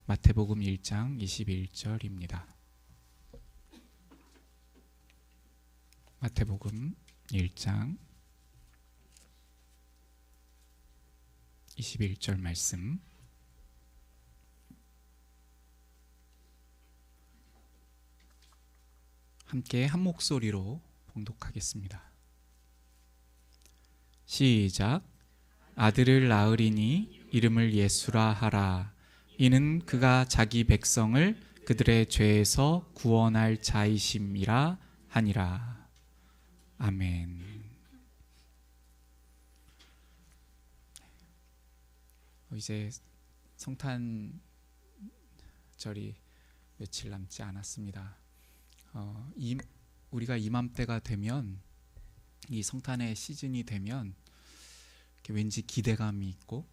마태복음 1장 21절입니다. 마태복음 1장 21절 말씀, 함께 한 목소리로 봉독하겠습니다. 시작. 아들을 낳으리니 이름을 예수라 하라. 이는 그가 자기 백성을 그들의 죄에서 구원할 자이심이라 하니라. 아멘. 이제 성탄절이 며칠 남지 않았습니다. 우리가 이맘때가 되면, 이 성탄의 시즌이 되면 왠지 기대감이 있고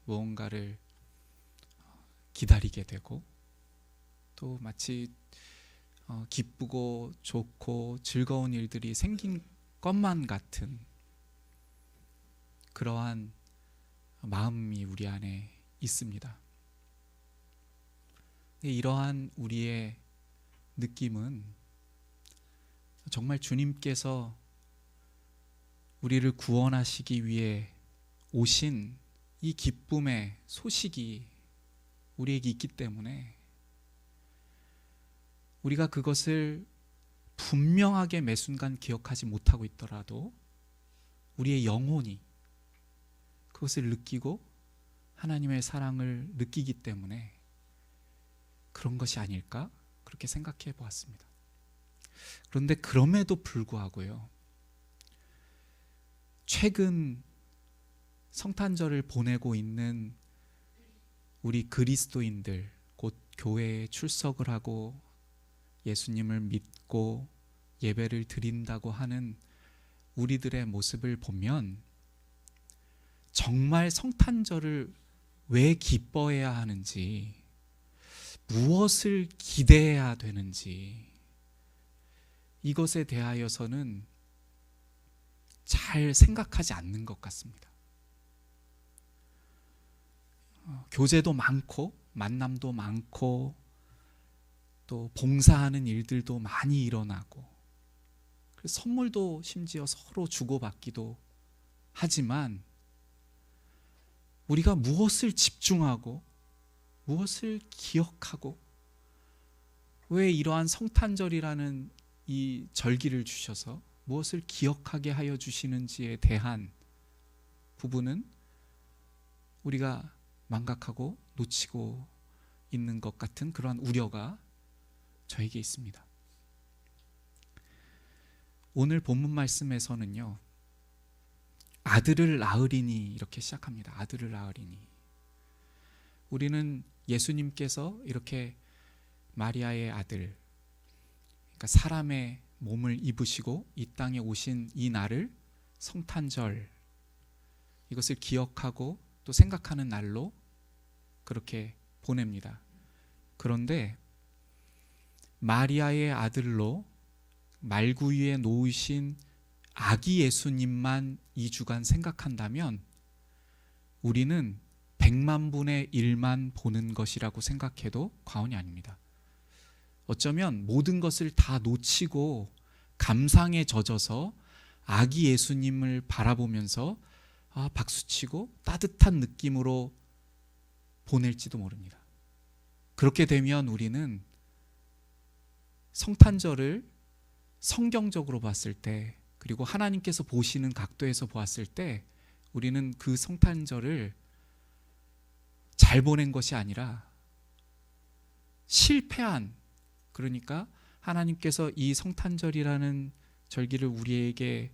무언가를 기다리게 되고, 또 마치 기쁘고 좋고 즐거운 일들이 생긴 것만 같은 그러한 마음이 우리 안에 있습니다. 이러한 우리의 느낌은 정말 주님께서 우리를 구원하시기 위해 오신 이 기쁨의 소식이 우리에게 있기 때문에, 우리가 그것을 분명하게 매 순간 기억하지 못하고 있더라도 우리의 영혼이 그것을 느끼고 하나님의 사랑을 느끼기 때문에 그런 것이 아닐까, 그렇게 생각해 보았습니다. 그런데 그럼에도 불구하고요, 최근 성탄절을 보내고 있는 우리 그리스도인들, 곧 교회에 출석을 하고 예수님을 믿고 예배를 드린다고 하는 우리들의 모습을 보면, 정말 성탄절을 왜 기뻐해야 하는지, 무엇을 기대해야 되는지, 이것에 대하여서는 잘 생각하지 않는 것 같습니다. 교제도 많고 만남도 많고 또 봉사하는 일들도 많이 일어나고, 선물도 심지어 서로 주고받기도 하지만, 우리가 무엇을 집중하고 무엇을 기억하고, 왜 이러한 성탄절이라는 이 절기를 주셔서 무엇을 기억하게 하여 주시는지에 대한 부분은 우리가 망각하고 놓치고 있는 것 같은 그러한 우려가 저에게 있습니다. 오늘 본문 말씀에서는요, 아들을 낳으리니 이렇게 시작합니다. 아들을 낳으리니. 우리는 예수님께서 이렇게 마리아의 아들, 그러니까 사람의 몸을 입으시고 이 땅에 오신 이 날을 성탄절, 이것을 기억하고 또 생각하는 날로 그렇게 보냅니다. 그런데 마리아의 아들로 말구 위에 놓으신 아기 예수님만 2주간 생각한다면, 우리는 100만 분의 1만 보는 것이라고 생각해도 과언이 아닙니다. 어쩌면 모든 것을 다 놓치고 감상에 젖어서 아기 예수님을 바라보면서 박수치고 따뜻한 느낌으로 보낼지도 모릅니다. 그렇게 되면 우리는 성탄절을 성경적으로 봤을 때, 그리고 하나님께서 보시는 각도에서 보았을 때, 우리는 그 성탄절을 잘 보낸 것이 아니라 실패한, 그러니까 하나님께서 이 성탄절이라는 절기를 우리에게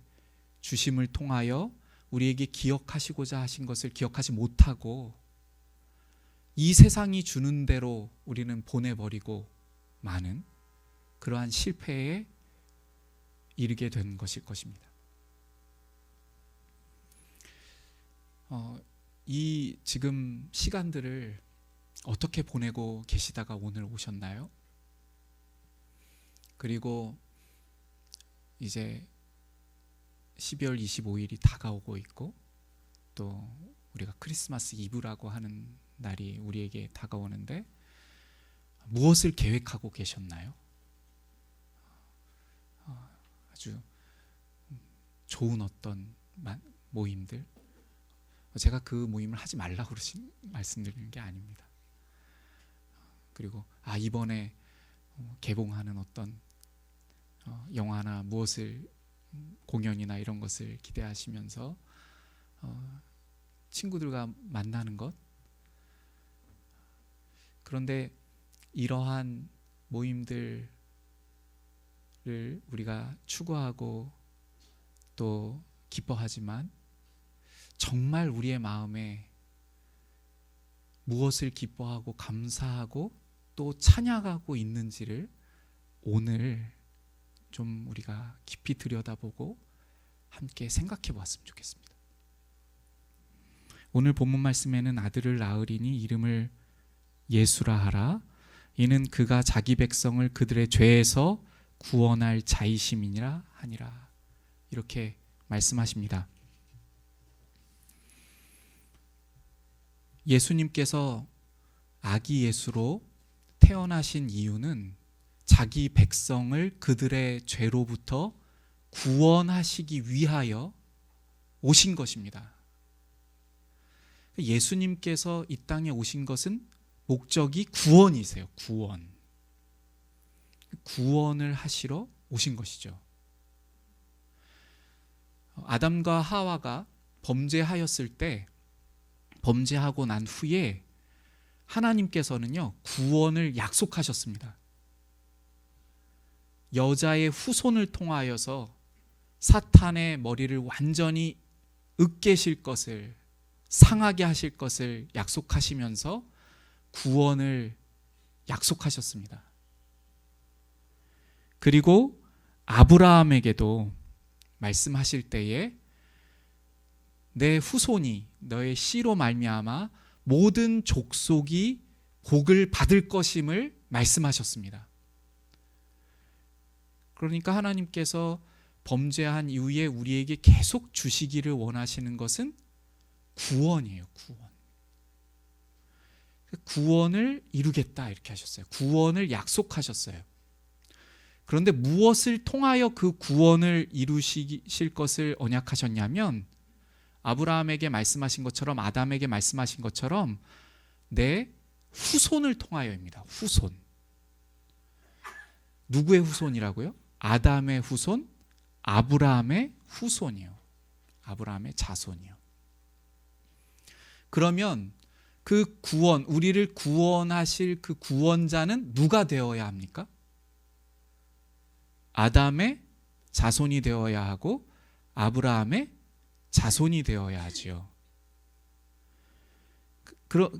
주심을 통하여 우리에게 기억하시고자 하신 것을 기억하지 못하고 이 세상이 주는 대로 우리는 보내버리고 마는 그러한 실패에 이르게 된 것일 것입니다. 이 지금 시간들을 어떻게 보내고 계시다가 오늘 오셨나요? 그리고 이제 12월 25일이 다가오고 있고, 또 우리가 크리스마스 이브라고 하는 날이 우리에게 다가오는데 무엇을 계획하고 계셨나요? 아주 좋은 어떤 모임들, 제가 그 모임을 하지 말라고 말씀드리는 게 아닙니다. 그리고 이번에 개봉하는 어떤 영화나 무엇을 공연이나 이런 것을 기대하시면서 친구들과 만나는 것, 그런데 이러한 모임들을 우리가 추구하고 또 기뻐하지만 정말 우리의 마음에 무엇을 기뻐하고 감사하고 또 찬양하고 있는지를 오늘 좀 우리가 깊이 들여다보고 함께 생각해 보았으면 좋겠습니다. 오늘 본문 말씀에는 아들을 낳으리니 이름을 예수라 하라. 이는 그가 자기 백성을 그들의 죄에서 구원할 자이심이니라 하니라. 이렇게 말씀하십니다. 예수님께서 아기 예수로 태어나신 이유는 자기 백성을 그들의 죄로부터 구원하시기 위하여 오신 것입니다. 예수님께서 이 땅에 오신 것은 목적이 구원이세요. 구원을 하시러 오신 것이죠. 아담과 하와가 범죄하였을 때, 범죄하고 난 후에 하나님께서는요, 구원을 약속하셨습니다. 여자의 후손을 통하여서 사탄의 머리를 완전히 으깨실 것을, 상하게 하실 것을 약속하시면서 구원을 약속하셨습니다. 그리고 아브라함에게도 말씀하실 때에 내 후손이 너의 씨로 말미암아 모든 족속이 복을 받을 것임을 말씀하셨습니다. 그러니까 하나님께서 범죄한 이후에 우리에게 계속 주시기를 원하시는 것은 구원이에요. 구원을 이루겠다 이렇게 하셨어요. 구원을 약속하셨어요. 그런데 무엇을 통하여 그 구원을 이루실 것을 언약하셨냐면 아브라함에게 말씀하신 것처럼, 아담에게 말씀하신 것처럼 내 후손을 통하여입니다. 후손. 누구의 후손이라고요? 아담의 후손, 아브라함의 후손이요. 아브라함의 자손이요. 그러면 그 구원, 우리를 구원하실 그 구원자는 누가 되어야 합니까? 아담의 자손이 되어야 하고 아브라함의 자손이 되어야 하지요.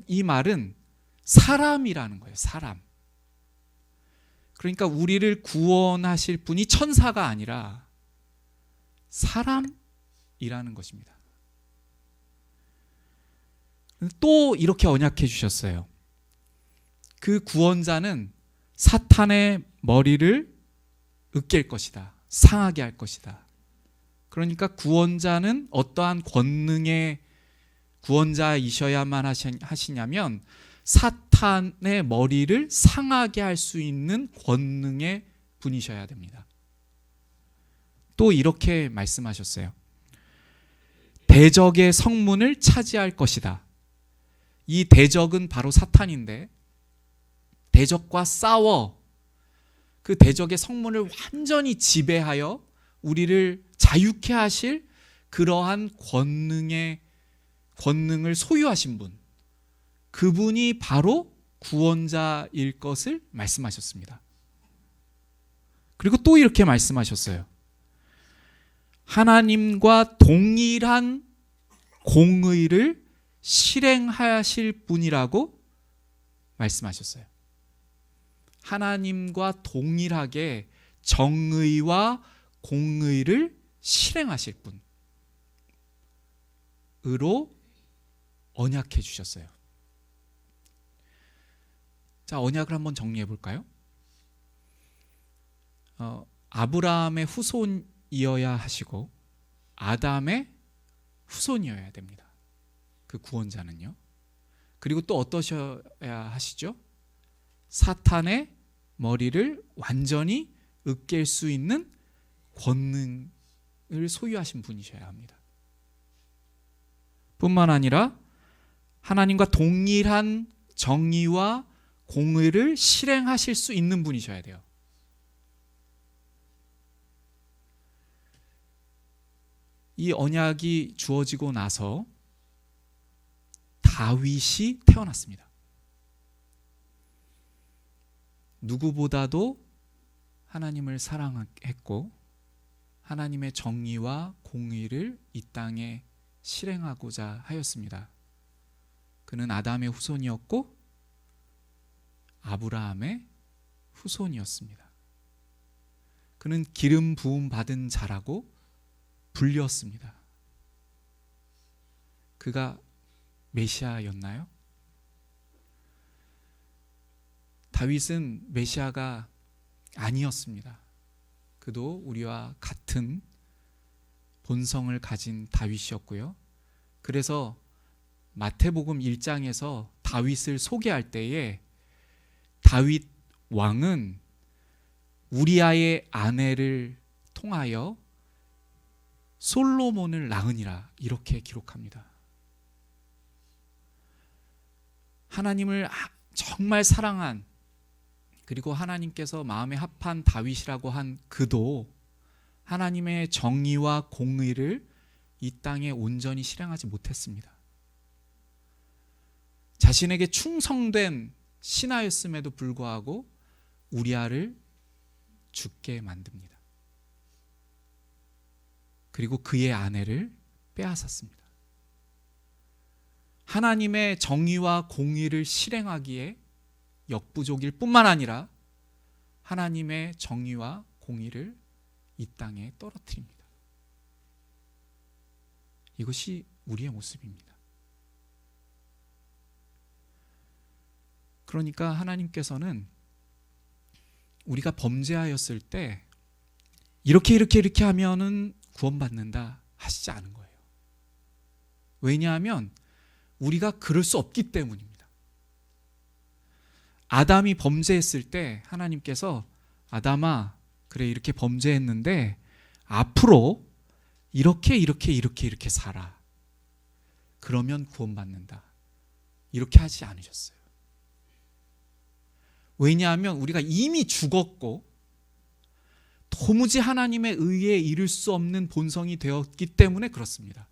이 말은 사람이라는 거예요. 사람. 그러니까 우리를 구원하실 분이 천사가 아니라 사람이라는 것입니다. 또 이렇게 언약해 주셨어요. 그 구원자는 사탄의 머리를 으깰 것이다. 상하게 할 것이다. 그러니까 구원자는 어떠한 권능의 구원자이셔야만 하시냐면 사탄의 머리를 상하게 할 수 있는 권능의 분이셔야 됩니다. 또 이렇게 말씀하셨어요. 대적의 성문을 차지할 것이다. 이 대적은 바로 사탄인데 대적과 싸워 그 대적의 성문을 완전히 지배하여 우리를 자유케 하실 그러한 권능을 소유하신 분, 그분이 바로 구원자일 것을 말씀하셨습니다. 그리고 또 이렇게 말씀하셨어요. 하나님과 동일한 공의를 실행하실 분이라고 말씀하셨어요. 하나님과 동일하게 정의와 공의를 실행하실 분으로 언약해 주셨어요. 자, 언약을 한번 정리해 볼까요? 아브라함의 후손이어야 하시고 아담의 후손이어야 됩니다. 그 구원자는요. 그리고 또 어떠셔야 하시죠? 사탄의 머리를 완전히 으깰 수 있는 권능을 소유하신 분이셔야 합니다. 뿐만 아니라 하나님과 동일한 정의와 공의를 실행하실 수 있는 분이셔야 돼요. 이 언약이 주어지고 나서 다윗이 태어났습니다. 누구보다도 하나님을 사랑했고 하나님의 정의와 공의를 이 땅에 실행하고자 하였습니다. 그는 아담의 후손이었고 아브라함의 후손이었습니다. 그는 기름 부음 받은 자라고 불렸습니다. 그가 메시아였나요? 다윗은 메시아가 아니었습니다. 그도 우리와 같은 본성을 가진 다윗이었고요. 그래서 마태복음 1장에서 다윗을 소개할 때에 다윗 왕은 우리아의 아내를 통하여 솔로몬을 낳으니라 이렇게 기록합니다. 하나님을 정말 사랑한, 그리고 하나님께서 마음에 합한 다윗이라고 한 그도 하나님의 정의와 공의를 이 땅에 온전히 실행하지 못했습니다. 자신에게 충성된 신하였음에도 불구하고 우리아를 죽게 만듭니다. 그리고 그의 아내를 빼앗았습니다. 하나님의 정의와 공의를 실행하기에 역부족일 뿐만 아니라 하나님의 정의와 공의를 이 땅에 떨어뜨립니다. 이것이 우리의 모습입니다. 그러니까 하나님께서는 우리가 범죄하였을 때 이렇게 하면은 구원받는다 하시지 않은 거예요. 왜냐하면 우리가 그럴 수 없기 때문입니다. 아담이 범죄했을 때 하나님께서 아담아, 그래 이렇게 범죄했는데 앞으로 이렇게 살아. 그러면 구원받는다. 이렇게 하지 않으셨어요. 왜냐하면 우리가 이미 죽었고 도무지 하나님의 의에 이를 수 없는 본성이 되었기 때문에 그렇습니다.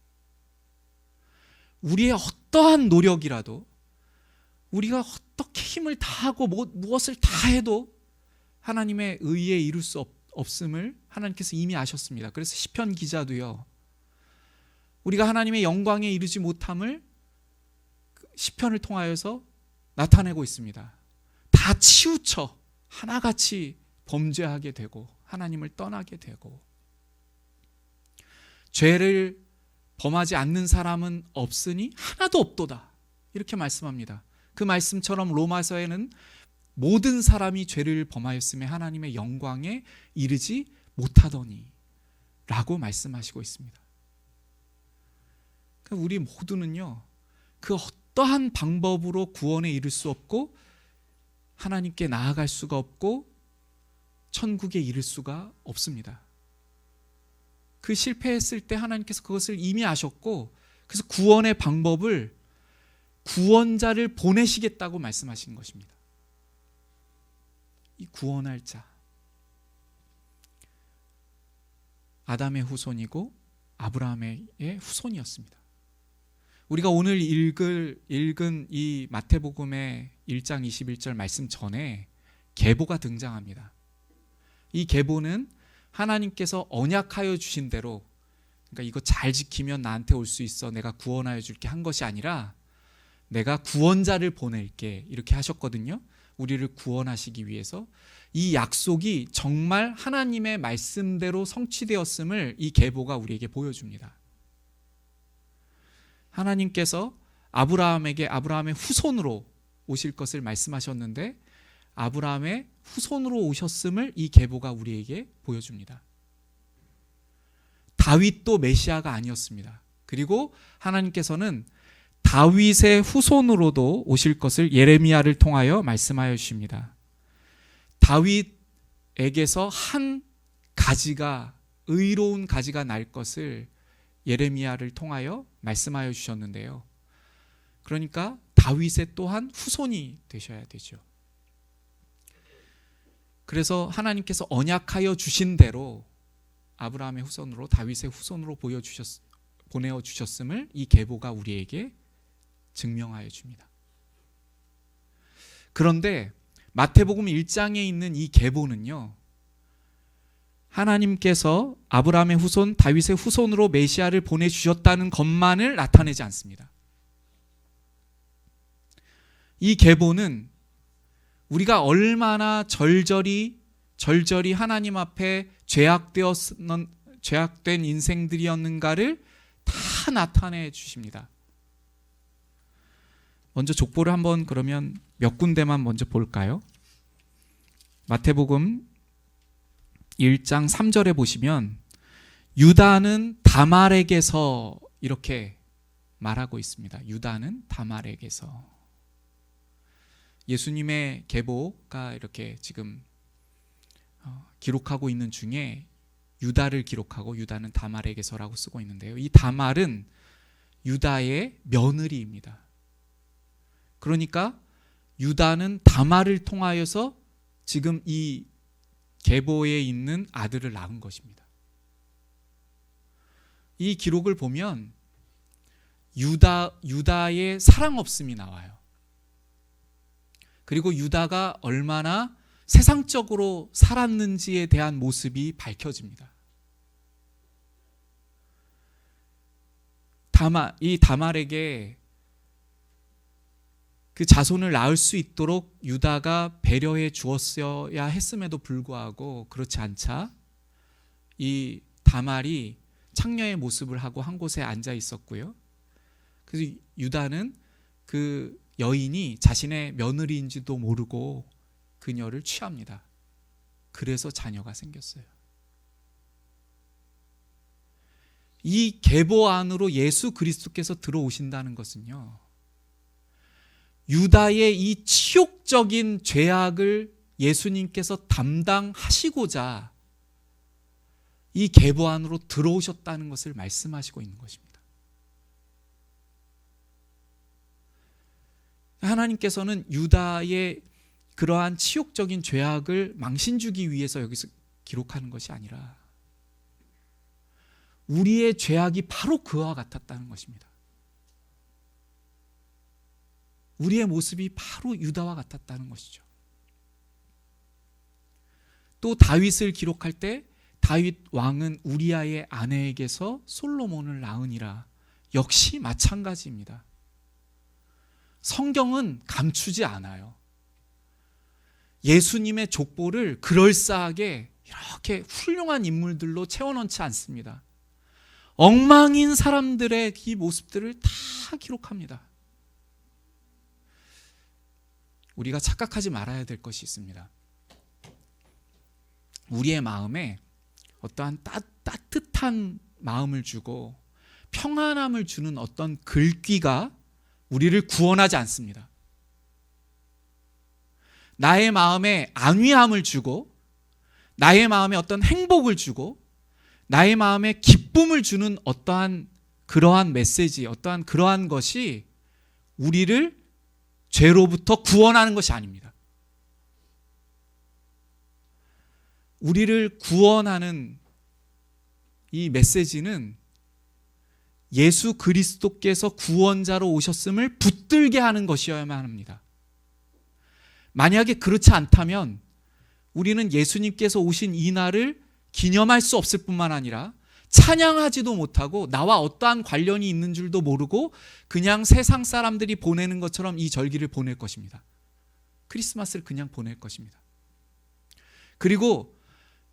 우리의 어떠한 노력이라도, 우리가 어떻게 힘을 다하고 무엇을 다 해도 하나님의 의에 이룰 수 없음을 하나님께서 이미 아셨습니다. 그래서 시편 기자도요, 우리가 하나님의 영광에 이르지 못함을 시편을 통하여서 나타내고 있습니다. 다 치우쳐 하나같이 범죄하게 되고 하나님을 떠나게 되고, 죄를 범하지 않는 사람은 없으니 하나도 없도다 이렇게 말씀합니다. 그 말씀처럼 로마서에는 모든 사람이 죄를 범하였음에 하나님의 영광에 이르지 못하더니 라고 말씀하시고 있습니다. 그러니까 우리 모두는요, 그 어떠한 방법으로 구원에 이를 수 없고 하나님께 나아갈 수가 없고 천국에 이를 수가 없습니다. 그 실패했을 때 하나님께서 그것을 이미 아셨고, 그래서 구원의 방법을 구원자를 보내시겠다고 말씀하신 것입니다. 이 구원할 자, 아담의 후손이고 아브라함의 후손이었습니다. 우리가 오늘 읽은 이 마태복음의 1장 21절 말씀 전에 계보가 등장합니다. 이 계보는 하나님께서 언약하여 주신 대로, 그러니까 이거 잘 지키면 나한테 올 수 있어, 내가 구원하여 줄게 한 것이 아니라 내가 구원자를 보낼게 이렇게 하셨거든요. 우리를 구원하시기 위해서. 이 약속이 정말 하나님의 말씀대로 성취되었음을 이 계보가 우리에게 보여줍니다. 하나님께서 아브라함의 후손으로 오실 것을 말씀하셨는데 아브라함의 후손으로 오셨음을 이 계보가 우리에게 보여줍니다. 다윗도 메시아가 아니었습니다. 그리고 하나님께서는 다윗의 후손으로도 오실 것을 예레미야를 통하여 말씀하여 주십니다. 다윗에게서 한 가지가, 의로운 가지가 날 것을 예레미야를 통하여 말씀하여 주셨는데요. 그러니까 다윗의 또한 후손이 되셔야 되죠. 그래서 하나님께서 언약하여 주신 대로 아브라함의 후손으로, 다윗의 후손으로 보내어 주셨음을 이 계보가 우리에게 증명하여 줍니다. 그런데 마태복음 1장에 있는 이 계보는요, 하나님께서 아브라함의 후손, 다윗의 후손으로 메시아를 보내주셨다는 것만을 나타내지 않습니다. 이 계보는 우리가 얼마나 절절히 하나님 앞에 죄악된 인생들이었는가를 다 나타내 주십니다. 먼저 족보를 한번 그러면 몇 군데만 먼저 볼까요? 마태복음 1장 3절에 보시면 유다는 다말에게서 이렇게 말하고 있습니다. 유다는 다말에게서. 예수님의 계보가 이렇게 지금 기록하고 있는 중에 유다를 기록하고 유다는 다말에게서라고 쓰고 있는데요. 이 다말은 유다의 며느리입니다. 그러니까 유다는 다말을 통하여서 지금 이 계보에 있는 아들을 낳은 것입니다. 이 기록을 보면 유다의 사랑 없음이 나와요. 그리고 유다가 얼마나 세상적으로 살았는지에 대한 모습이 밝혀집니다. 이 다말에게 그 자손을 낳을 수 있도록 유다가 배려해 주었어야 했음에도 불구하고 그렇지 않자 이 다말이 창녀의 모습을 하고 한 곳에 앉아 있었고요. 그래서 유다는 그 여인이 자신의 며느리인지도 모르고 그녀를 취합니다. 그래서 자녀가 생겼어요. 이 계보 안으로 예수 그리스도께서 들어오신다는 것은요, 유다의 이 치욕적인 죄악을 예수님께서 담당하시고자 이 계보 안으로 들어오셨다는 것을 말씀하시고 있는 것입니다. 하나님께서는 유다의 그러한 치욕적인 죄악을 망신주기 위해서 여기서 기록하는 것이 아니라 우리의 죄악이 바로 그와 같았다는 것입니다. 우리의 모습이 바로 유다와 같았다는 것이죠. 또 다윗을 기록할 때 다윗 왕은 우리아의 아내에게서 솔로몬을 낳으니라. 역시 마찬가지입니다. 성경은 감추지 않아요. 예수님의 족보를 그럴싸하게 이렇게 훌륭한 인물들로 채워넣지 않습니다. 엉망인 사람들의 이 모습들을 다 기록합니다. 우리가 착각하지 말아야 될 것이 있습니다. 우리의 마음에 어떠한 따뜻한 마음을 주고 평안함을 주는 어떤 글귀가 우리를 구원하지 않습니다. 나의 마음에 안위함을 주고 나의 마음에 어떤 행복을 주고 나의 마음에 기쁨을 주는 어떠한 그러한 메시지, 어떠한 그러한 것이 우리를 죄로부터 구원하는 것이 아닙니다. 우리를 구원하는 이 메시지는 예수 그리스도께서 구원자로 오셨음을 붙들게 하는 것이어야만 합니다. 만약에 그렇지 않다면 우리는 예수님께서 오신 이 날을 기념할 수 없을 뿐만 아니라 찬양하지도 못하고 나와 어떠한 관련이 있는 줄도 모르고 그냥 세상 사람들이 보내는 것처럼 이 절기를 보낼 것입니다. 크리스마스를 그냥 보낼 것입니다. 그리고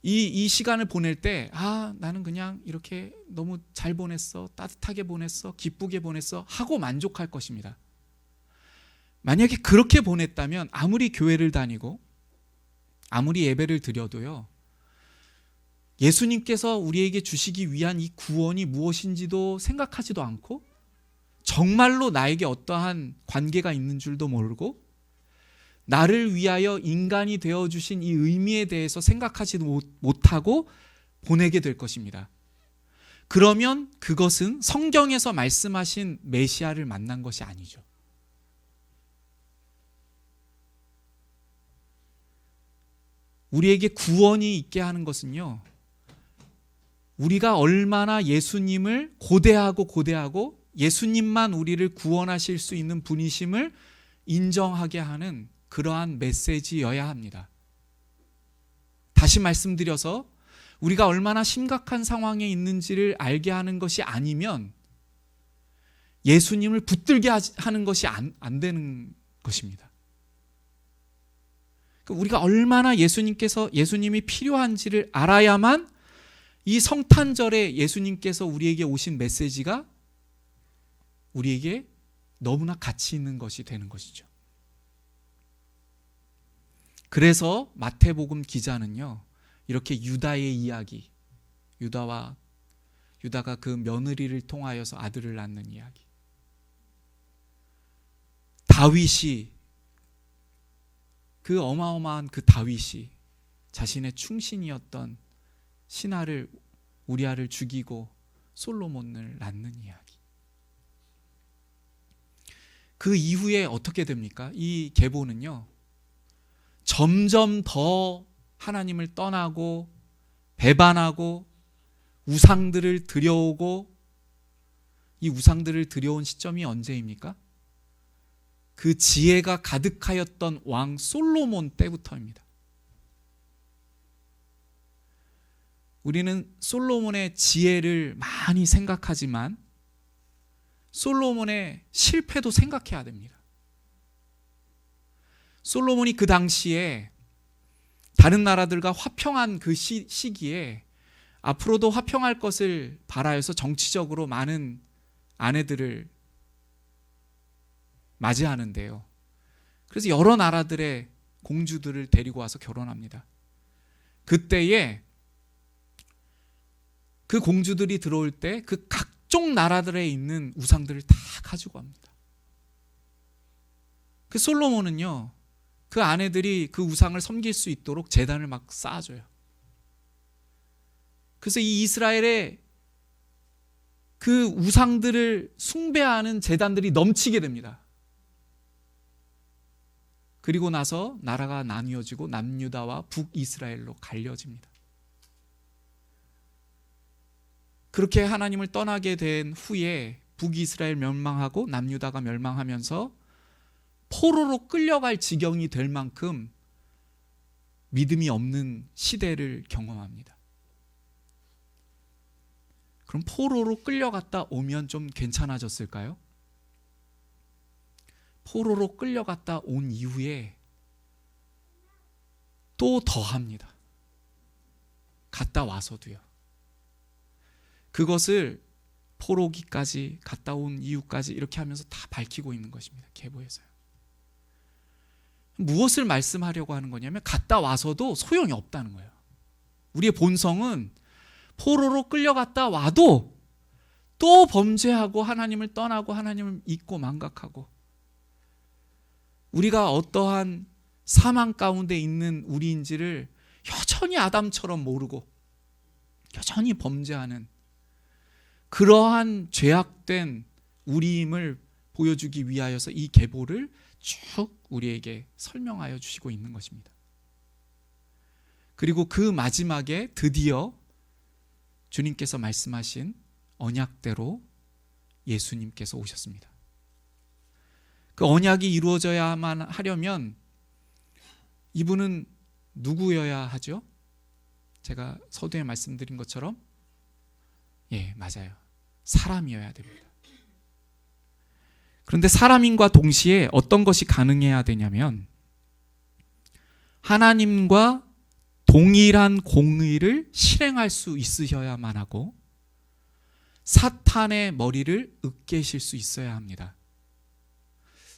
이 시간을 보낼 때 나는 그냥 이렇게 너무 잘 보냈어, 따뜻하게 보냈어, 기쁘게 보냈어 하고 만족할 것입니다. 만약에 그렇게 보냈다면 아무리 교회를 다니고 아무리 예배를 드려도요, 예수님께서 우리에게 주시기 위한 이 구원이 무엇인지도 생각하지도 않고 정말로 나에게 어떠한 관계가 있는 줄도 모르고 나를 위하여 인간이 되어주신 이 의미에 대해서 생각하지도 못하고 보내게 될 것입니다. 그러면 그것은 성경에서 말씀하신 메시아를 만난 것이 아니죠. 우리에게 구원이 있게 하는 것은요, 우리가 얼마나 예수님을 고대하고 예수님만 우리를 구원하실 수 있는 분이심을 인정하게 하는 그러한 메시지여야 합니다. 다시 말씀드려서 우리가 얼마나 심각한 상황에 있는지를 알게 하는 것이 아니면 예수님을 붙들게 하는 것이 안 되는 것입니다. 우리가 얼마나 예수님이 필요한지를 알아야만 이 성탄절에 예수님께서 우리에게 오신 메시지가 우리에게 너무나 가치 있는 것이 되는 것이죠. 그래서 마태복음 기자는요, 이렇게 유다의 이야기, 유다가 그 며느리를 통하여서 아들을 낳는 이야기, 다윗이, 그 어마어마한 그 다윗이 자신의 충신이었던 신하를, 우리아를 죽이고 솔로몬을 낳는 이야기. 그 이후에 어떻게 됩니까? 이 계보는요, 점점 더 하나님을 떠나고 배반하고 우상들을 들여오고, 이 우상들을 들여온 시점이 언제입니까? 그 지혜가 가득하였던 왕 솔로몬 때부터입니다. 우리는 솔로몬의 지혜를 많이 생각하지만 솔로몬의 실패도 생각해야 됩니다. 솔로몬이 그 당시에 다른 나라들과 화평한 그 시기에 앞으로도 화평할 것을 바라여서 정치적으로 많은 아내들을 맞이하는데요. 그래서 여러 나라들의 공주들을 데리고 와서 결혼합니다. 그때에 그 공주들이 들어올 때 그 각종 나라들에 있는 우상들을 다 가지고 갑니다. 그 솔로몬은요, 그 아내들이 그 우상을 섬길 수 있도록 제단을 막 쌓아줘요. 그래서 이 이스라엘의 그 우상들을 숭배하는 제단들이 넘치게 됩니다. 그리고 나서 나라가 나뉘어지고 남유다와 북이스라엘로 갈려집니다. 그렇게 하나님을 떠나게 된 후에 북이스라엘 멸망하고 남유다가 멸망하면서 포로로 끌려갈 지경이 될 만큼 믿음이 없는 시대를 경험합니다. 그럼 포로로 끌려갔다 오면 좀 괜찮아졌을까요? 포로로 끌려갔다 온 이후에 또 더합니다. 갔다 와서도요. 그것을 포로기까지 갔다 온 이유까지 이렇게 하면서 다 밝히고 있는 것입니다. 계보에서요. 무엇을 말씀하려고 하는 거냐면 갔다 와서도 소용이 없다는 거예요. 우리의 본성은 포로로 끌려갔다 와도 또 범죄하고 하나님을 떠나고 하나님을 잊고 망각하고, 우리가 어떠한 사망 가운데 있는 우리인지를 여전히 아담처럼 모르고 여전히 범죄하는 그러한 죄악된 우리임을 보여주기 위하여서 이 계보를 쭉 우리에게 설명하여 주시고 있는 것입니다. 그리고 그 마지막에 드디어 주님께서 말씀하신 언약대로 예수님께서 오셨습니다. 그 언약이 이루어져야만 하려면 이분은 누구여야 하죠? 제가 서두에 말씀드린 것처럼 맞아요. 사람이어야 됩니다. 그런데 사람인과 동시에 어떤 것이 가능해야 되냐면 하나님과 동일한 공의를 실행할 수 있으셔야만 하고 사탄의 머리를 으깨실 수 있어야 합니다.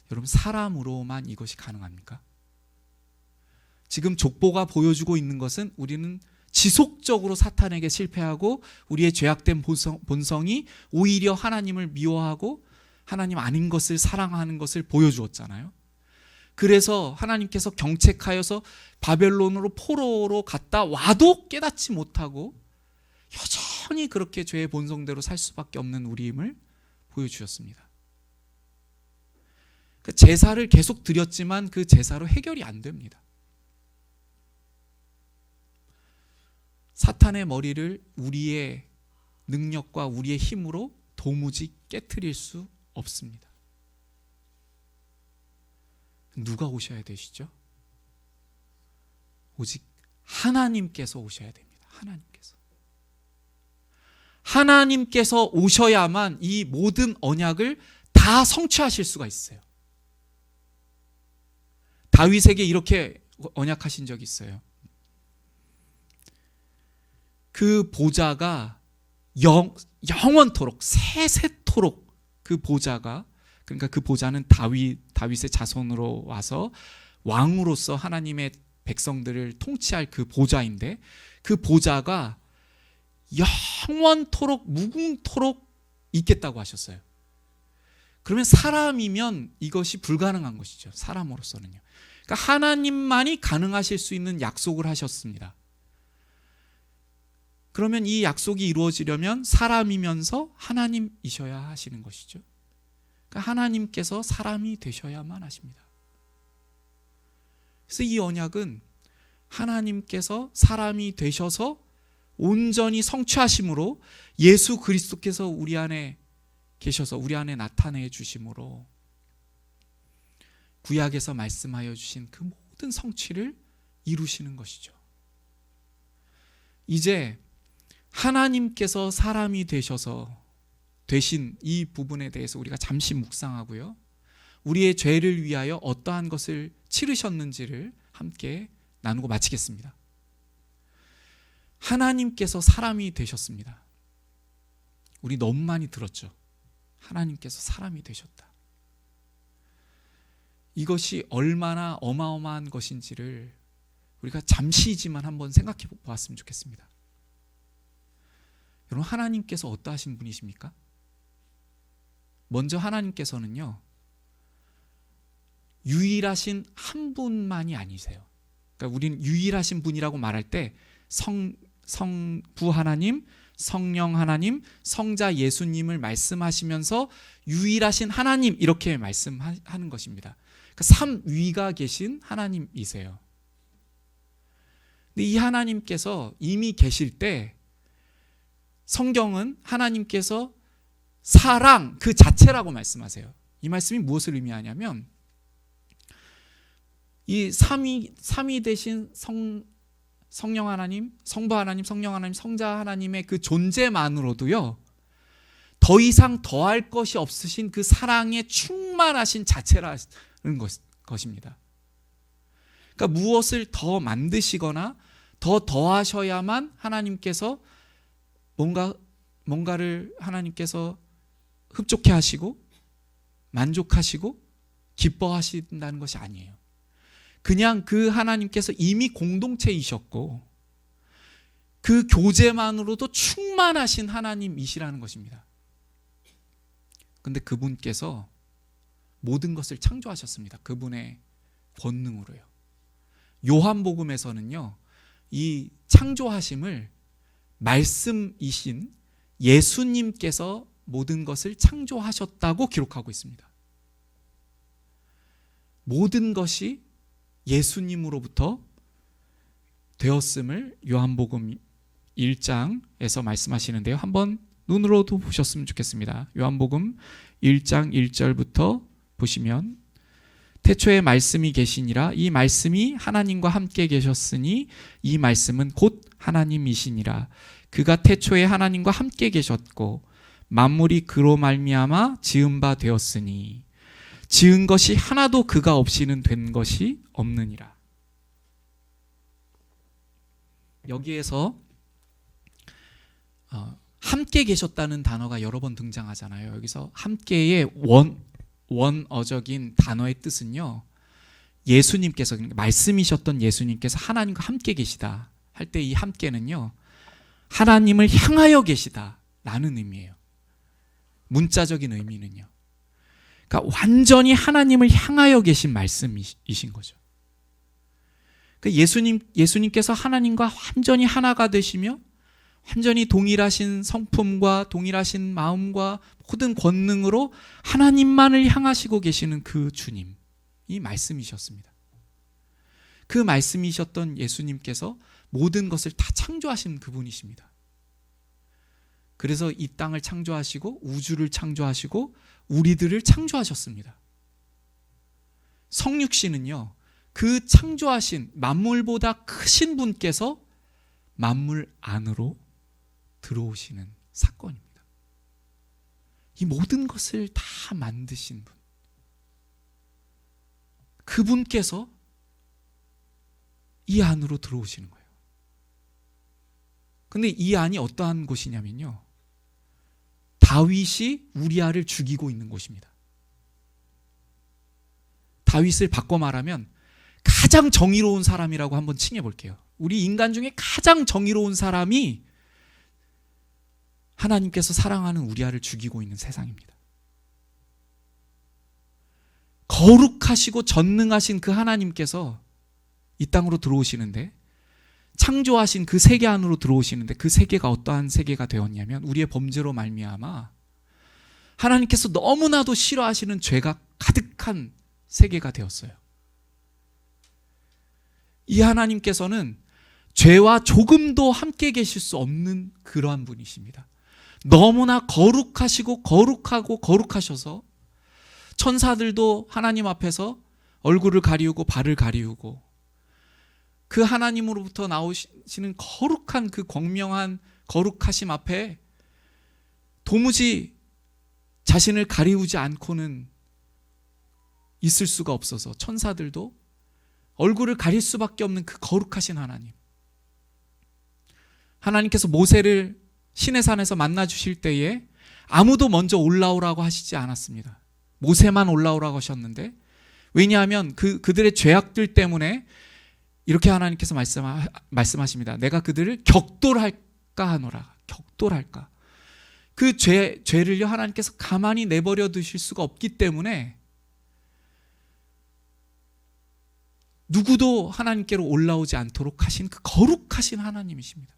여러분, 사람으로만 이것이 가능합니까? 지금 족보가 보여주고 있는 것은 우리는 지속적으로 사탄에게 실패하고 우리의 죄악된 본성이 오히려 하나님을 미워하고 하나님 아닌 것을 사랑하는 것을 보여주었잖아요. 그래서 하나님께서 경책하여서 바벨론으로 포로로 갔다 와도 깨닫지 못하고 여전히 그렇게 죄의 본성대로 살 수밖에 없는 우리임을 보여주셨습니다. 제사를 계속 드렸지만 그 제사로 해결이 안 됩니다. 사탄의 머리를 우리의 능력과 우리의 힘으로 도무지 깨트릴 수 없습니다. 누가 오셔야 되시죠? 오직 하나님께서 오셔야 됩니다. 하나님께서 오셔야만 이 모든 언약을 다 성취하실 수가 있어요. 다윗에게 이렇게 언약하신 적이 있어요. 그 보좌가 영원토록 세세토록 그 보좌가, 그러니까 그 보좌는 다윗의 자손으로 와서 왕으로서 하나님의 백성들을 통치할 그 보좌인데, 그 보좌가 영원토록 무궁토록 있겠다고 하셨어요. 그러면 사람이면 이것이 불가능한 것이죠. 사람으로서는요. 그러니까 하나님만이 가능하실 수 있는 약속을 하셨습니다. 그러면 이 약속이 이루어지려면 사람이면서 하나님이셔야 하시는 것이죠. 그러니까 하나님께서 사람이 되셔야만 하십니다. 그래서 이 언약은 하나님께서 사람이 되셔서 온전히 성취하심으로 예수 그리스도께서 우리 안에 계셔서 우리 안에 나타내 주심으로 구약에서 말씀하여 주신 그 모든 성취를 이루시는 것이죠. 이제 하나님께서 사람이 되신 이 부분에 대해서 우리가 잠시 묵상하고요, 우리의 죄를 위하여 어떠한 것을 치르셨는지를 함께 나누고 마치겠습니다. 하나님께서 사람이 되셨습니다. 우리 너무 많이 들었죠. 하나님께서 사람이 되셨다. 이것이 얼마나 어마어마한 것인지를 우리가 잠시지만 한번 생각해 보았으면 좋겠습니다. 여러분, 하나님께서 어떠하신 분이십니까? 먼저 하나님께서는요, 유일하신 한 분만이 아니세요. 그러니까 우리는 유일하신 분이라고 말할 때 성부 하나님, 성령 하나님, 성자 예수님을 말씀하시면서 유일하신 하나님 이렇게 말씀하는 것입니다. 그러니까 삼위가 계신 하나님이세요. 근데 이 하나님께서 이미 계실 때 성경은 하나님께서 사랑 그 자체라고 말씀하세요. 이 말씀이 무엇을 의미하냐면 이 삼위 되신 성령 하나님, 성부 하나님, 성령 하나님, 성자 하나님의 그 존재만으로도요, 더 이상 더할 것이 없으신 그 사랑에 충만하신 자체라는 것입니다. 그러니까 무엇을 더 만드시거나 더 더하셔야만 하나님께서 뭔가를 하나님께서 흡족해 하시고 만족하시고 기뻐하신다는 것이 아니에요. 그냥 그 하나님께서 이미 공동체이셨고 그 교제만으로도 충만하신 하나님이시라는 것입니다. 그런데 그분께서 모든 것을 창조하셨습니다. 그분의 권능으로요. 요한복음에서는요, 이 창조하심을 말씀이신 예수님께서 모든 것을 창조하셨다고 기록하고 있습니다. 모든 것이 예수님으로부터 되었음을 요한복음 1장에서 말씀하시는데요. 한번 눈으로도 보셨으면 좋겠습니다. 요한복음 1장 1절부터 보시면, 태초에 말씀이 계시니라. 이 말씀이 하나님과 함께 계셨으니 이 말씀은 곧 하나님이시니라. 그가 태초에 하나님과 함께 계셨고 만물이 그로 말미암아 지은 바 되었으니 지은 것이 하나도 그가 없이는 된 것이 없느니라. 여기에서 함께 계셨다는 단어가 여러 번 등장하잖아요. 여기서 함께의 원어적인 단어의 뜻은요, 예수님께서, 그러니까 말씀이셨던 예수님께서 하나님과 함께 계시다 할 때 이 함께는요, 하나님을 향하여 계시다 라는 의미예요. 문자적인 의미는요. 그러니까 완전히 하나님을 향하여 계신 말씀이신 거죠. 그러니까 예수님께서 하나님과 완전히 하나가 되시며 완전히 동일하신 성품과 동일하신 마음과 모든 권능으로 하나님만을 향하시고 계시는 그 주님이 말씀이셨습니다. 그 말씀이셨던 예수님께서 모든 것을 다 창조하신 그분이십니다. 그래서 이 땅을 창조하시고 우주를 창조하시고 우리들을 창조하셨습니다. 성육신은요, 그 창조하신 만물보다 크신 분께서 만물 안으로 들어오시는 사건입니다. 이 모든 것을 다 만드신 분, 그분께서 이 안으로 들어오시는 거예요. 근데 이 안이 어떠한 곳이냐면요, 다윗이 우리아를 죽이고 있는 곳입니다. 다윗을 바꿔 말하면 가장 정의로운 사람이라고 한번 칭해 볼게요. 우리 인간 중에 가장 정의로운 사람이 하나님께서 사랑하는 우리아를 죽이고 있는 세상입니다. 거룩하시고 전능하신 그 하나님께서 이 땅으로 들어오시는데, 창조하신 그 세계 안으로 들어오시는데, 그 세계가 어떠한 세계가 되었냐면 우리의 범죄로 말미암아 하나님께서 너무나도 싫어하시는 죄가 가득한 세계가 되었어요. 이 하나님께서는 죄와 조금도 함께 계실 수 없는 그러한 분이십니다. 너무나 거룩하시고 거룩하고 거룩하셔서 천사들도 하나님 앞에서 얼굴을 가리우고 발을 가리우고 그 하나님으로부터 나오시는 거룩한 그 광명한 거룩하심 앞에 도무지 자신을 가리우지 않고는 있을 수가 없어서 천사들도 얼굴을 가릴 수밖에 없는 그 거룩하신 하나님, 하나님께서 모세를 시내산에서 만나 주실 때에 아무도 먼저 올라오라고 하시지 않았습니다. 모세만 올라오라고 하셨는데, 왜냐하면 그들의 죄악들 때문에 이렇게 하나님께서 말씀하십니다. 내가 그들을 격돌할까 하노라. 격돌할까. 그 죄를요, 하나님께서 가만히 내버려 두실 수가 없기 때문에 누구도 하나님께로 올라오지 않도록 하신 그 거룩하신 하나님이십니다.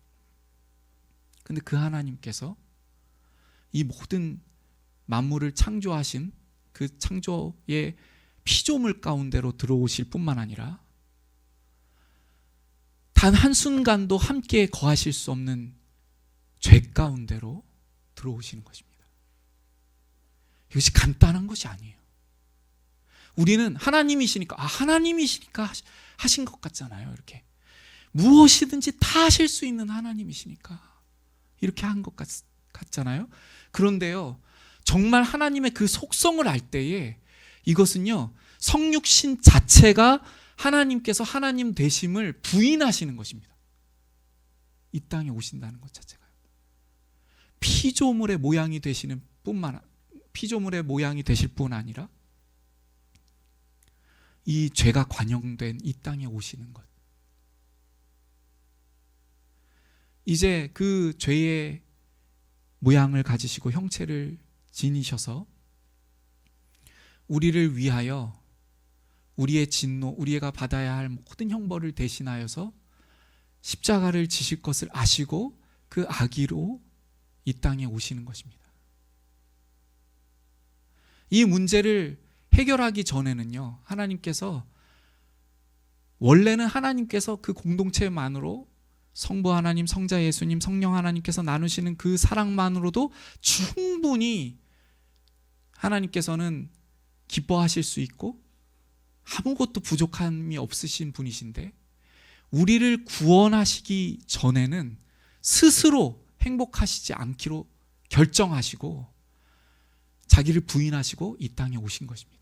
근데 그 하나님께서 이 모든 만물을 창조하신 그 창조의 피조물 가운데로 들어오실 뿐만 아니라 단 한순간도 함께 거하실 수 없는 죄 가운데로 들어오시는 것입니다. 이것이 간단한 것이 아니에요. 우리는 하나님이시니까 하나님이시니까 하신 것 같잖아요. 이렇게 무엇이든지 다 하실 수 있는 하나님이시니까 이렇게 한 것 같잖아요. 그런데요, 정말 하나님의 그 속성을 알 때에 이것은요, 성육신 자체가 하나님께서 하나님 되심을 부인하시는 것입니다. 이 땅에 오신다는 것 자체가요. 피조물의 모양이 되실 뿐 아니라 이 죄가 관영된 이 땅에 오시는 것. 이제 그 죄의 모양을 가지시고 형체를 지니셔서 우리를 위하여 우리의 진노, 우리가 받아야 할 모든 형벌을 대신하여서 십자가를 지실 것을 아시고 그 아기로 이 땅에 오시는 것입니다. 이 문제를 해결하기 전에는요, 하나님께서 원래는 하나님께서 그 공동체만으로 성부 하나님, 성자 예수님, 성령 하나님께서 나누시는 그 사랑만으로도 충분히 하나님께서는 기뻐하실 수 있고 아무것도 부족함이 없으신 분이신데, 우리를 구원하시기 전에는 스스로 행복하시지 않기로 결정하시고 자기를 부인하시고 이 땅에 오신 것입니다.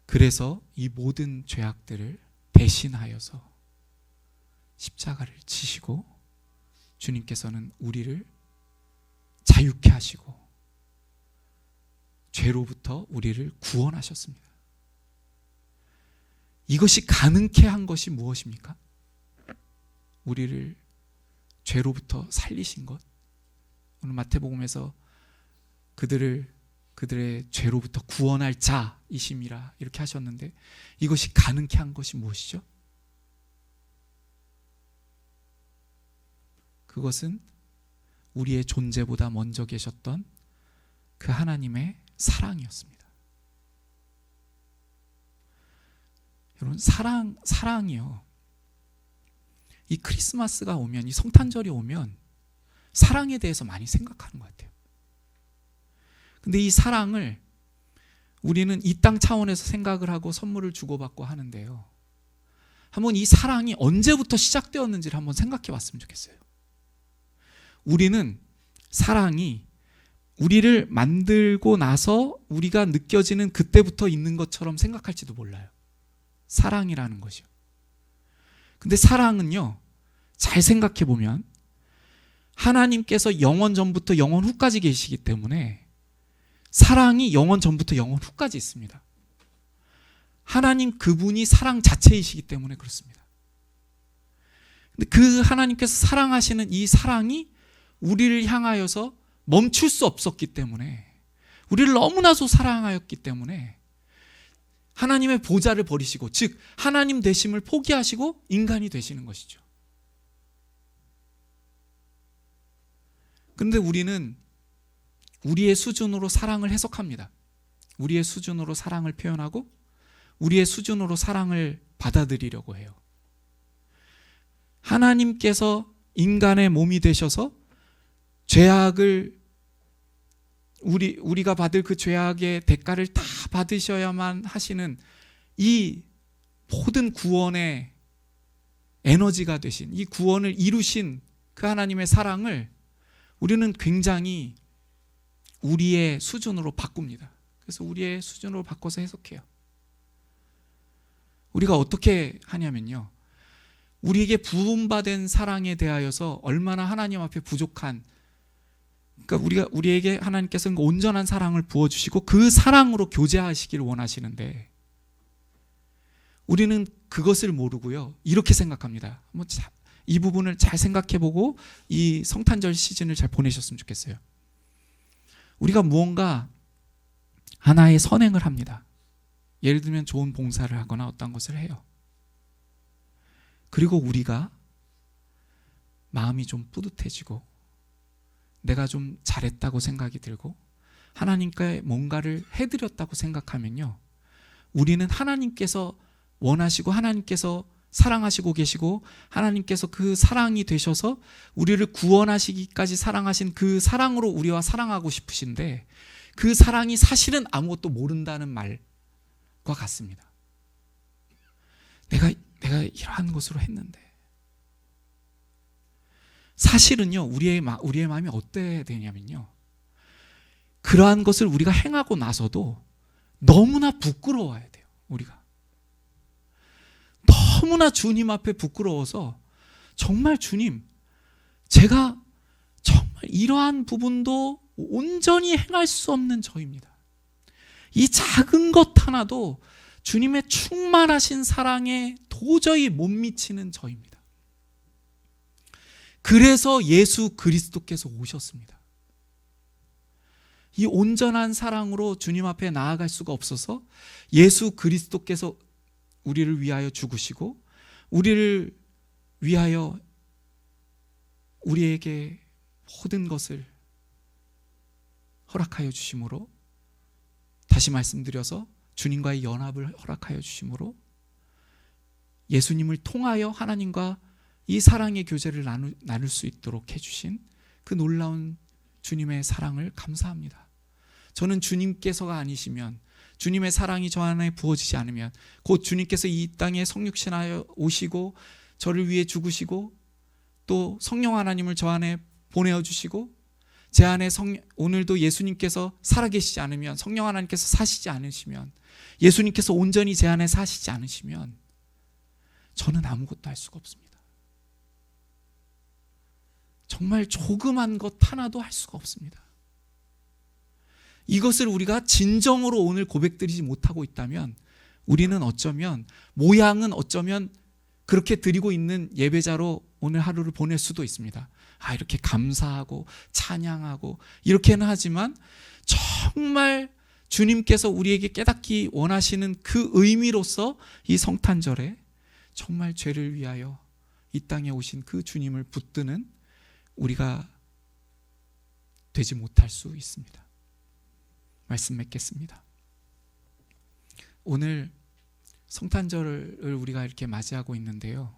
그래서 이 모든 죄악들을 대신하여서 십자가를 지시고 주님께서는 우리를 자유케 하시고 죄로부터 우리를 구원하셨습니다. 이것이 가능케 한 것이 무엇입니까? 우리를 죄로부터 살리신 것. 오늘 마태복음에서 그들을 그들의 죄로부터 구원할 자이심이라 이렇게 하셨는데, 이것이 가능케 한 것이 무엇이죠? 그것은 우리의 존재보다 먼저 계셨던 그 하나님의 사랑이었습니다. 여러분, 사랑이요. 이 크리스마스가 오면, 이 성탄절이 오면 사랑에 대해서 많이 생각하는 것 같아요. 근데 이 사랑을 우리는 이 땅 차원에서 생각을 하고 선물을 주고받고 하는데요, 한번 이 사랑이 언제부터 시작되었는지를 한번 생각해 봤으면 좋겠어요. 우리는 사랑이 우리를 만들고 나서 우리가 느껴지는 그때부터 있는 것처럼 생각할지도 몰라요. 사랑이라는 것이요. 근데 사랑은요, 잘 생각해 보면 하나님께서 영원 전부터 영원 후까지 계시기 때문에 사랑이 영원 전부터 영원 후까지 있습니다. 하나님 그분이 사랑 자체이시기 때문에 그렇습니다. 근데 그 하나님께서 사랑하시는 이 사랑이 우리를 향하여서 멈출 수 없었기 때문에, 우리를 너무나도 사랑하였기 때문에 하나님의 보좌를 버리시고, 즉 하나님 되심을 포기하시고 인간이 되시는 것이죠. 그런데 우리는 우리의 수준으로 사랑을 해석합니다. 우리의 수준으로 사랑을 표현하고 우리의 수준으로 사랑을 받아들이려고 해요. 하나님께서 인간의 몸이 되셔서 죄악을, 우리가 받을 그 죄악의 대가를 다 받으셔야만 하시는 이 모든 구원의 에너지가 되신, 이 구원을 이루신 그 하나님의 사랑을 우리는 굉장히 우리의 수준으로 바꿉니다. 그래서 우리의 수준으로 바꿔서 해석해요. 우리가 어떻게 하냐면요, 우리에게 부음받은 사랑에 대하여서 얼마나 하나님 앞에 부족한, 그러니까 우리에게 하나님께서는 온전한 사랑을 부어주시고 그 사랑으로 교제하시기를 원하시는데, 우리는 그것을 모르고요, 이렇게 생각합니다. 이 부분을 잘 생각해보고 이 성탄절 시즌을 잘 보내셨으면 좋겠어요. 우리가 무언가 하나의 선행을 합니다. 예를 들면 좋은 봉사를 하거나 어떤 것을 해요. 그리고 우리가 마음이 좀 뿌듯해지고 내가 좀 잘했다고 생각이 들고 하나님께 뭔가를 해드렸다고 생각하면요, 우리는 하나님께서 원하시고 하나님께서 사랑하시고 계시고 하나님께서 그 사랑이 되셔서 우리를 구원하시기까지 사랑하신 그 사랑으로 우리와 사랑하고 싶으신데, 그 사랑이 사실은 아무것도 모른다는 말과 같습니다. 내가 이러한 것으로 했는데, 사실은요, 우리의 마음이 어때야 되냐면요, 그러한 것을 우리가 행하고 나서도 너무나 부끄러워야 돼요. 우리가 너무나 주님 앞에 부끄러워서, 정말 주님, 제가 정말 이러한 부분도 온전히 행할 수 없는 저입니다. 이 작은 것 하나도 주님의 충만하신 사랑에 도저히 못 미치는 저입니다. 그래서 예수 그리스도께서 오셨습니다. 이 온전한 사랑으로 주님 앞에 나아갈 수가 없어서 예수 그리스도께서 우리를 위하여 죽으시고 우리를 위하여 우리에게 모든 것을 허락하여 주심으로, 다시 말씀드려서 주님과의 연합을 허락하여 주심으로, 예수님을 통하여 하나님과 이 사랑의 교제를 나눌 수 있도록 해주신 그 놀라운 주님의 사랑을 감사합니다. 저는 주님께서가 아니시면, 주님의 사랑이 저 안에 부어지지 않으면, 곧 주님께서 이 땅에 성육신하여 오시고 저를 위해 죽으시고 또 성령 하나님을 저 안에 보내어 주시고 제 안에 오늘도 예수님께서 살아계시지 않으면, 성령 하나님께서 사시지 않으시면, 예수님께서 온전히 제 안에 사시지 않으시면 저는 아무것도 할 수가 없습니다. 정말 조그만 것 하나도 할 수가 없습니다. 이것을 우리가 진정으로 오늘 고백드리지 못하고 있다면, 우리는 어쩌면, 모양은 어쩌면 그렇게 드리고 있는 예배자로 오늘 하루를 보낼 수도 있습니다. 이렇게 감사하고 찬양하고 이렇게는 하지만 정말 주님께서 우리에게 깨닫기 원하시는 그 의미로서 이 성탄절에 정말 죄를 위하여 이 땅에 오신 그 주님을 붙드는 우리가 되지 못할 수 있습니다. 말씀 맺겠습니다. 오늘 성탄절을 우리가 이렇게 맞이하고 있는데요,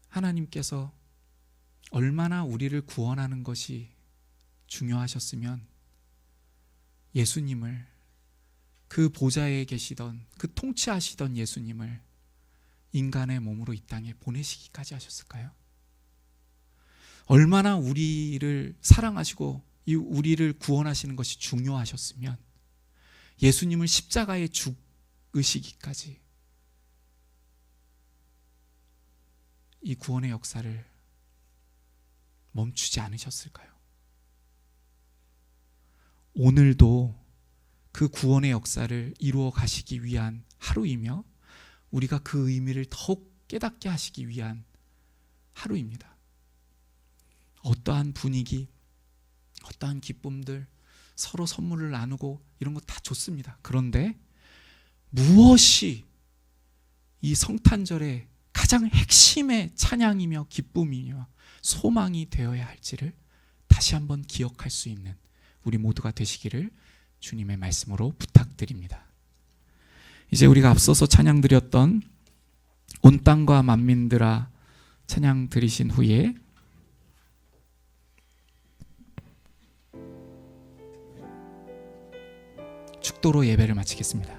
하나님께서 얼마나 우리를 구원하는 것이 중요하셨으면 예수님을, 그 보좌에 계시던, 그 통치하시던 예수님을 인간의 몸으로 이 땅에 보내시기까지 하셨을까요? 얼마나 우리를 사랑하시고 우리를 구원하시는 것이 중요하셨으면 예수님을 십자가에 죽으시기까지 이 구원의 역사를 멈추지 않으셨을까요? 오늘도 그 구원의 역사를 이루어 가시기 위한 하루이며 우리가 그 의미를 더욱 깨닫게 하시기 위한 하루입니다. 어떠한 분위기, 어떠한 기쁨들, 서로 선물을 나누고 이런 거 다 좋습니다. 그런데 무엇이 이 성탄절의 가장 핵심의 찬양이며 기쁨이며 소망이 되어야 할지를 다시 한번 기억할 수 있는 우리 모두가 되시기를 주님의 말씀으로 부탁드립니다. 이제 우리가 앞서서 찬양 드렸던 온 땅과 만민들아 찬양 드리신 후에 축도로 예배를 마치겠습니다.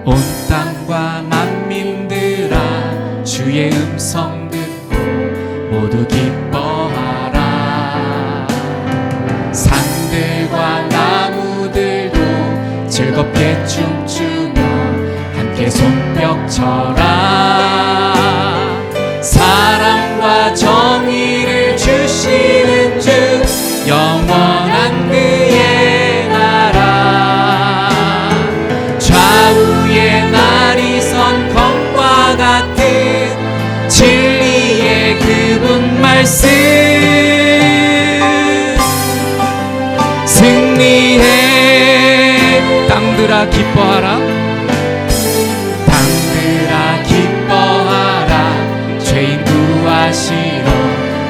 온 땅과 만민들아 주의 음성 듣고 모두 기뻐하라. 산들과 나무들도 즐겁게 춤추며 함께 손뼉 쳐라. 사랑과 정의를 주시는 주 영원한 그의 나라. 좌우에 날이 선 검과 같은 진리의 그분 말씀 승리해. 땅들아 기뻐하라. 땅들아 기뻐하라. 죄인 구하시러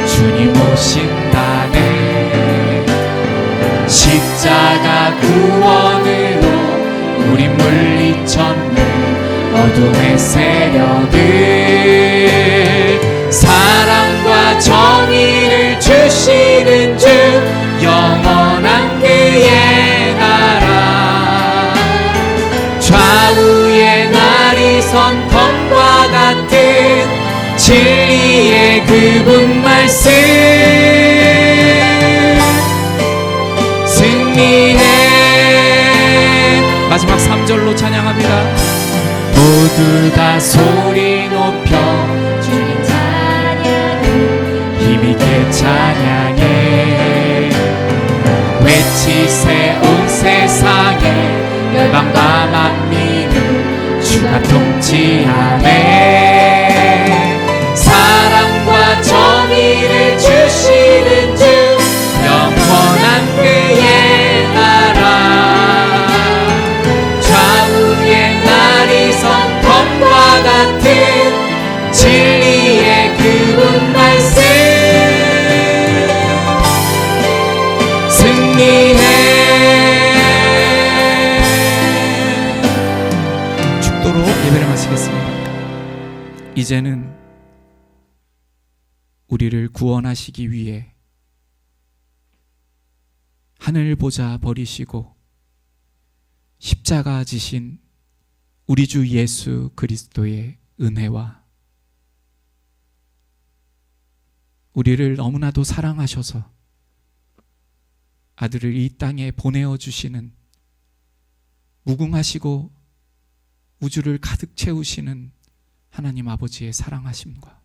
주님 오신다네. 십자가 구원으로 우리 물리쳤네. 어둠의 세력을 사랑과 정의를 주시는 주 영원한 그의 나라. 좌우에 날이 선 검과 같은 진리의 그분 말씀 승리해. 마지막 3절로 찬양합니다. 모두 다 소리 높여 주님 찬양해. 힘있게 찬양해. 외치세 온 세상에 열방과 만민을 주가 통치하네. 사랑과 정의를 주시는 주 영원한 그의 나라. 좌우에 날이 선 검과 같은 진리의 그분 말씀 승리해. 축도로 예배를 마치겠습니다. 이제는 우리를 구원하시기 위해 하늘 보좌 버리시고 십자가 지신 우리 주 예수 그리스도의 은혜와 우리를 너무나도 사랑하셔서 아들을 이 땅에 보내어 주시는, 무궁하시고 우주를 가득 채우시는 하나님 아버지의 사랑하심과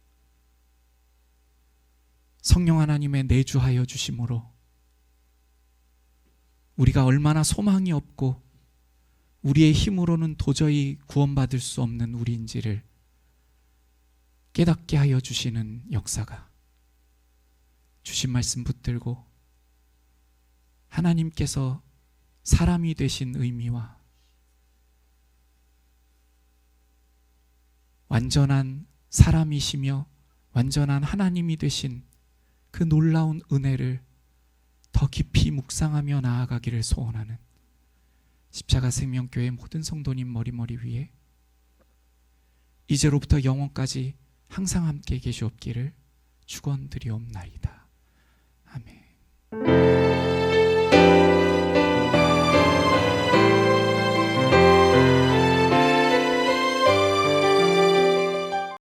성령 하나님의 내주하여 주심으로 우리가 얼마나 소망이 없고 우리의 힘으로는 도저히 구원받을 수 없는 우리인지를 깨닫게 하여 주시는 역사가, 주신 말씀 붙들고 하나님께서 사람이 되신 의미와 완전한 사람이시며 완전한 하나님이 되신 그 놀라운 은혜를 더 깊이 묵상하며 나아가기를 소원하는 십자가 생명교회 모든 성도님 머리 위에 이제로부터 영원까지 항상 함께 계시옵기를 축원드리옵나이다.